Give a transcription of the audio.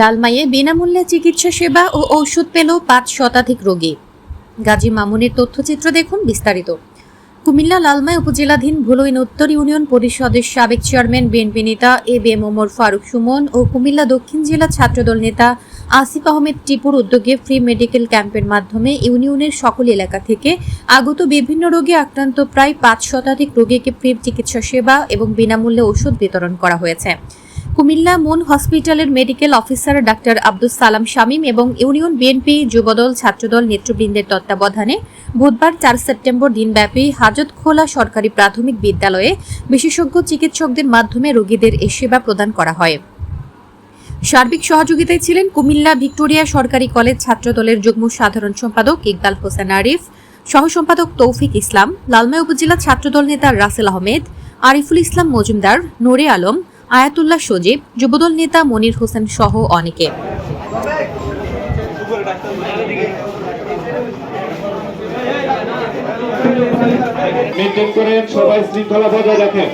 লালমাইয়ে বিনামূল্যে চিকিৎসা সেবা ও ঔষধ পেল 5 শতাধিক রোগী। গাজী মামুনের তথ্যচিত্র দেখুন বিস্তারিত। কুমিল্লা লালমাই উপজেলাধীন ভুলইন উত্তর ইউনিয়ন পরিষদের সাবেক চেয়ারম্যান বিএনপি নেতা এবিএম ওমর ফারুক সুমন ও কুমিল্লা দক্ষিণ জেলা ছাত্রদল নেতা আসিফ আহমেদ টিপুর উদ্যোগে ফ্রি মেডিকেল ক্যাম্পের মাধ্যমে ইউনিয়নের সকল এলাকা থেকে আগত বিভিন্ন রোগে আক্রান্ত প্রায় 5 শতাধিক রোগীকে ফ্রি চিকিৎসা সেবা এবং বিনামূল্যে ওষুধ বিতরণ করা হয়েছে। কুমিল্লা মুন হসপিটালের medical officer doctor Abdus Salam Shamim এবং ইউনিয়ন বিএনপি যুবদল ছাত্রদল নেতৃবৃন্দের তত্ত্বাবধানে বুধবার 4 সেপ্টেম্বর দিনব্যাপী হাজতখোলা সরকারি প্রাথমিক বিদ্যালয়ে বিশেষজ্ঞ চিকিৎসকদের মাধ্যমে রোগীদের এই সেবা প্রদান করা হয়। সার্বিক সহযোগিতায় ছিলেন কুমিল্লা ভিক্টোরিয়া সরকারি কলেজ ছাত্রদলের যুগ্ম সাধারণ সম্পাদক ইকবাল হোসেন আরিফ, সহ সম্পাদক তৌফিক ইসলাম, লালমাই উপজেলা ছাত্রদল নেতা রাসেল আহমেদ, আরিফুল ইসলাম মজুমদার, নূরে আলম, আয়াতুল্লাহ সজীব, যুবদল নেতা মনির হোসেন সহ অনেকে। মেনটেন করে সবাই শৃঙ্খলা বজায় রাখেন।